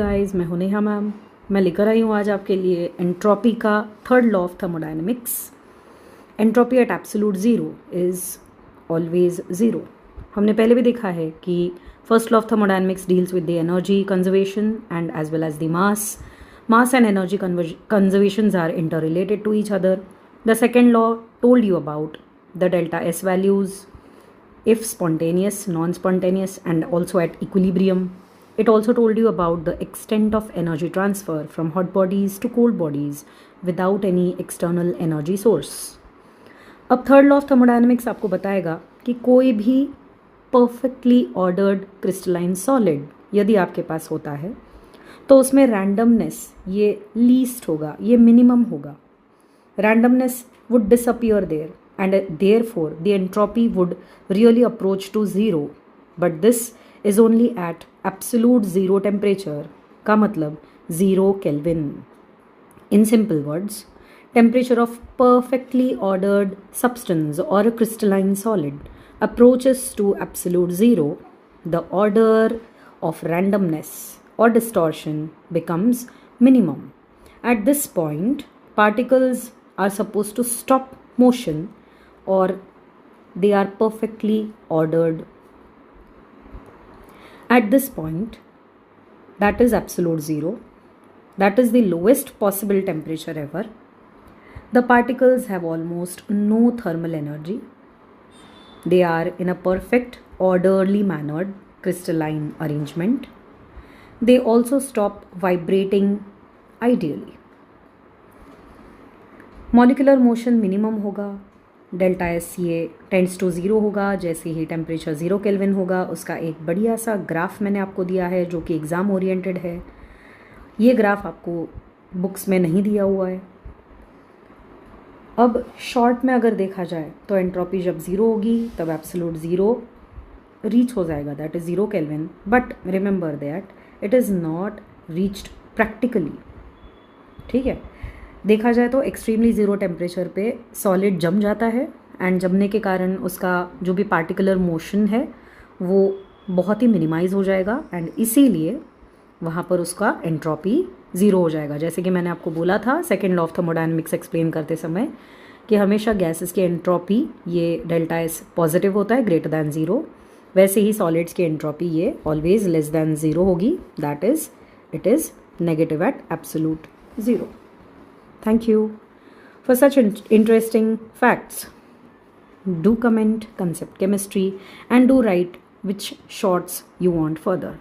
Guys, मैं हूं Neha ma'am. मैं लेकर आई हूं आज आपके लिए एंट्रोपी का third law of thermodynamics. Entropy at absolute zero is always zero. हमने पहले भी देखा है कि first law of thermodynamics deals with the energy conservation and as well as the mass and energy conservations are interrelated to each other. The second law told you about the delta S values if spontaneous, non-spontaneous, and also at equilibrium. It also told you about the extent of energy transfer from hot bodies to cold bodies without any external energy source. अब third law of thermodynamics आपको बताएगा कि कोई भी perfectly ordered crystalline solid यदि आपके पास होता है तो उसमें रैंडमनेस ये लीस्ट होगा, ये मिनिमम होगा. Randomness would disappear there, and therefore the entropy would really approach to zero. But this is only at absolute zero temperature. का मतलब 0 Kelvin. In simple words, temperature of perfectly ordered substance or a crystalline solid approaches to absolute zero. The order of randomness or distortion becomes minimum. At this point, particles are supposed to stop motion or they are perfectly ordered. At this point, that is absolute zero, that is the lowest possible temperature ever. The particles have almost no thermal energy. They are in a perfect orderly mannered crystalline arrangement. They also stop vibrating ideally. Molecular motion minimum होगा. Delta S ये tends to zero होगा जैसे ही temperature 0 kelvin होगा. उसका एक बढ़िया सा graph मैंने आपको दिया है जो कि एग्ज़ाम ओरिएंटेड है. ये ग्राफ आपको बुक्स में नहीं दिया हुआ है. अब शॉर्ट में अगर देखा जाए तो एंट्रोपी जब ज़ीरो होगी तब एब्सोल्यूट ज़ीरो रीच हो जाएगा, that is 0 kelvin. But remember that it is not reached practically. ठीक है, देखा जाए तो एक्सट्रीमली ज़ीरो टेम्परेचर पे सॉलिड जम जाता है एंड जमने के कारण उसका जो भी पार्टिकुलर मोशन है वो बहुत ही मिनिमाइज़ हो जाएगा एंड इसीलिए वहाँ पर उसका एंट्रोपी ज़ीरो हो जाएगा. जैसे कि मैंने आपको बोला था second law of thermodynamics explain करते समय कि हमेशा गैसेस की एंट्रोपी ये डेल्टा एस पॉजिटिव होता है ग्रेटर दैन ज़ीरो, वैसे ही सॉलिड्स की एंट्रोपी ये ऑलवेज लेस दैन ज़ीरो होगी, that is it is negative at absolute zero. Thank you for such interesting facts. Do comment concept chemistry and do write which shorts you want further.